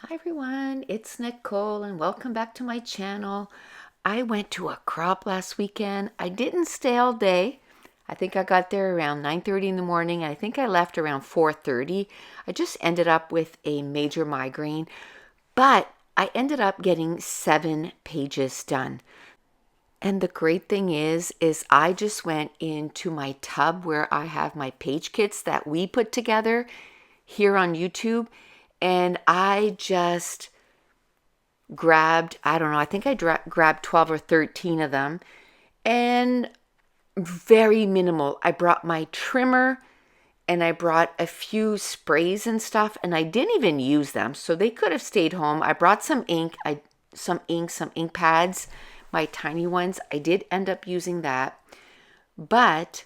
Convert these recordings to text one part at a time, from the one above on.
Hi everyone, it's Nicole and welcome back to my channel. I went to a crop last weekend. I didn't stay all day. I think I got there around 9:30 in the morning and I think I left around 4:30. I just ended up with a major migraine, but I ended up getting 7 pages done. And the great thing is I just went into my tub where I have my page kits that we put together here on YouTube, and I just grabbed, I don't know, I think I grabbed 12 or 13 of them, and very minimal. I brought my trimmer and I brought a few sprays and stuff, and I didn't even use them, so they could have stayed home. I brought some ink, some ink pads, my tiny ones. I did end up using that, but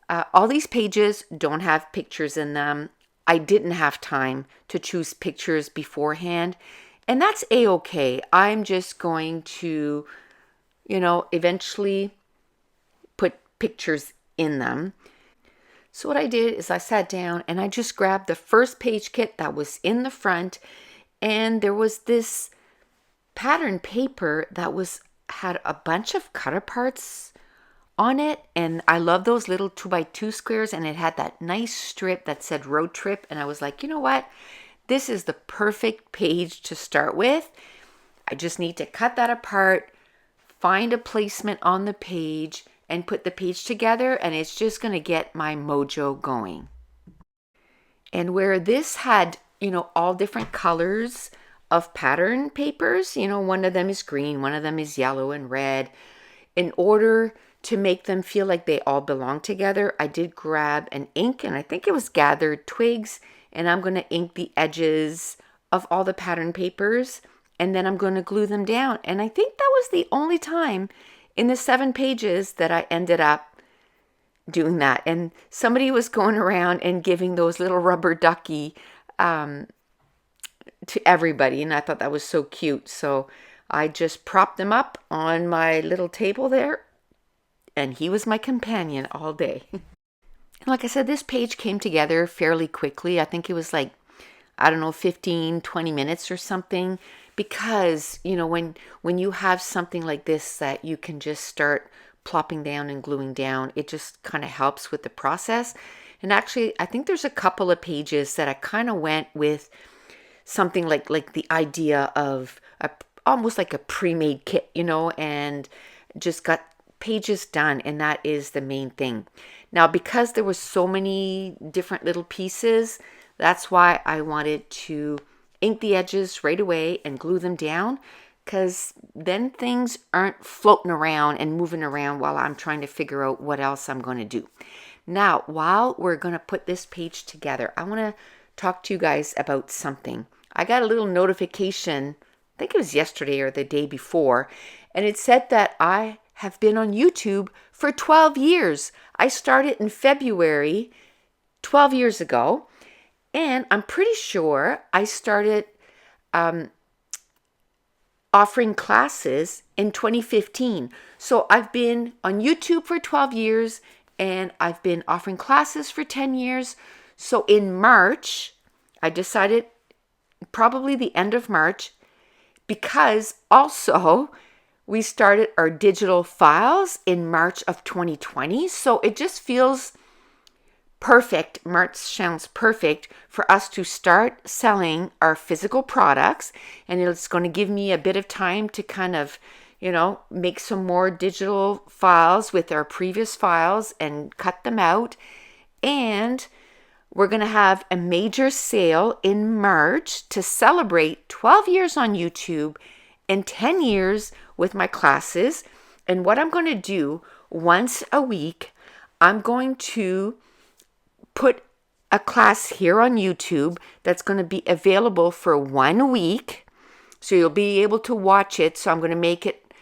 all these pages don't have pictures in them. I didn't have time to choose pictures beforehand, and that's a-okay. I'm just going to, eventually put pictures in them. So what I did is I sat down and I just grabbed the first page kit that was in the front, and there was this pattern paper that had a bunch of cut parts on it, and I love those little 2x2 squares, and it had that nice strip that said road trip, and I was like, you know what? This is the perfect page to start with. I just need to cut that apart, find a placement on the page, and put the page together, and it's just going to get my mojo going. And where this had, all different colors of pattern papers, one of them is green, one of them is yellow and red. In order to make them feel like they all belong together, I did grab an ink, and I think it was gathered twigs, and I'm going to ink the edges of all the pattern papers, and then I'm going to glue them down. And I think that was the only time in the 7 pages that I ended up doing that. And somebody was going around and giving those little rubber ducky to everybody, and I thought that was so cute. So I just propped them up on my little table there, and he was my companion all day. And like I said, this page came together fairly quickly. I think it was like, I don't know, 15, 20 minutes or something, because, when you have something like this that you can just start plopping down and gluing down, it just kind of helps with the process. And actually, I think there's a couple of pages that I kind of went with something like the idea of almost like a pre-made kit, and just got pages done, and that is the main thing. Now, because there was so many different little pieces, that's why I wanted to ink the edges right away and glue them down, because then things aren't floating around and moving around while I'm trying to figure out what else I'm going to do. Now, while we're going to put this page together, I want to talk to you guys about something. I got a little notification, I think it was yesterday or the day before, and it said that I have been on YouTube for 12 years. I started in February 12 years ago, and I'm pretty sure I started offering classes in 2015. So I've been on YouTube for 12 years, and I've been offering classes for 10 years. So in March, I decided, probably the end of March, because also we started our digital files in March of 2020. So it just feels perfect. March sounds perfect for us to start selling our physical products. And it's going to give me a bit of time to kind of, make some more digital files with our previous files and cut them out. And we're going to have a major sale in March to celebrate 12 years on YouTube and 10 years with my classes. And what I'm going to do once a week, I'm going to put a class here on YouTube that's going to be available for 1 week. So you'll be able to watch it. So I'm going to make it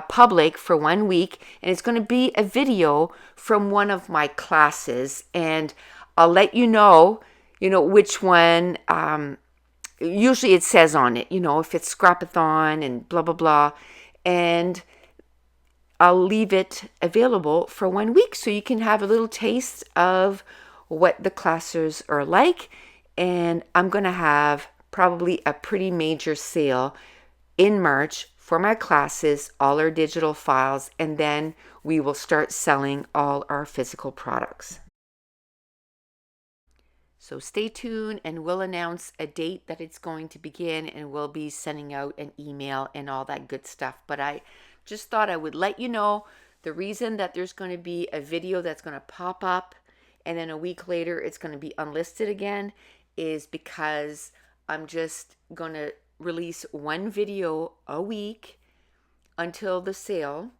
public for 1 week, and it's going to be a video from one of my classes, and I'll let you know, which one. Usually it says on it, if it's Scrapathon and blah, blah, blah. And I'll leave it available for 1 week so you can have a little taste of what the classes are like. And I'm going to have probably a pretty major sale in March for my classes, all our digital files, and then we will start selling all our physical products. So stay tuned, and we'll announce a date that it's going to begin, and we'll be sending out an email and all that good stuff. But I just thought I would let you know the reason that there's going to be a video that's going to pop up and then a week later it's going to be unlisted again is because I'm just going to release one video a week until the sale.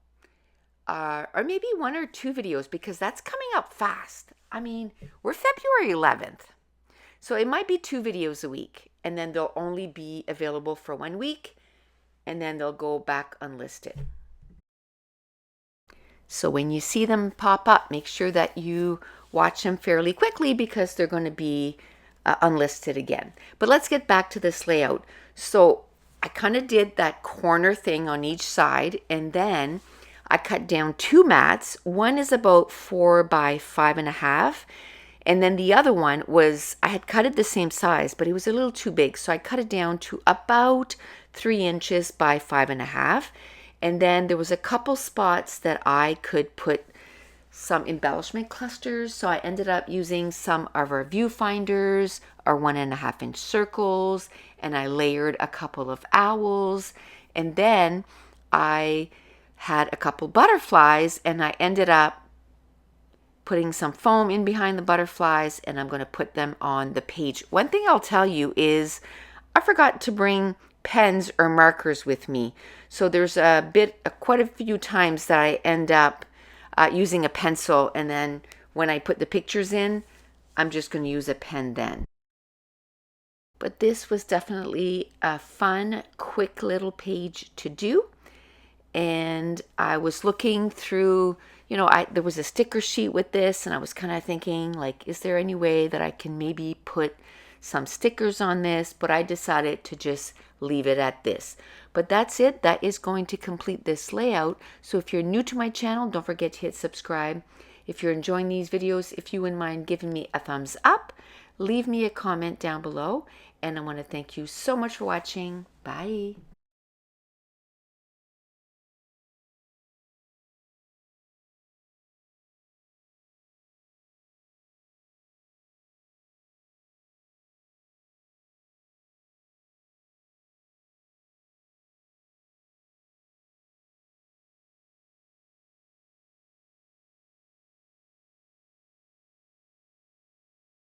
Or maybe 1 or 2 videos, because that's coming up fast. I mean, we're February 11th. So it might be 2 videos a week, and then they'll only be available for 1 week, and then they'll go back unlisted. So when you see them pop up, make sure that you watch them fairly quickly because they're going to be unlisted again. But let's get back to this layout. So I kind of did that corner thing on each side, and then I cut down 2 mats. One is about 4 by 5.5. And then the other one was, I had cut it the same size, but it was a little too big. So I cut it down to about 3 inches by 5.5. And then there was a couple spots that I could put some embellishment clusters. So I ended up using some of our viewfinders, our 1.5-inch circles, and I layered a couple of owls. And then I had a couple butterflies, and I ended up putting some foam in behind the butterflies, and I'm going to put them on the page. One thing I'll tell you is I forgot to bring pens or markers with me. So there's quite a few times that I end up using a pencil, and then when I put the pictures in, I'm just going to use a pen then. But this was definitely a fun, quick little page to do. And I was looking through, there was a sticker sheet with this, and I was kind of thinking, like, is there any way that I can maybe put some stickers on this? But I decided to just leave it at this. But that's it. That is going to complete this layout. So if you're new to my channel, don't forget to hit subscribe. If you're enjoying these videos, if you wouldn't mind giving me a thumbs up, leave me a comment down below. And I want to thank you so much for watching. Bye.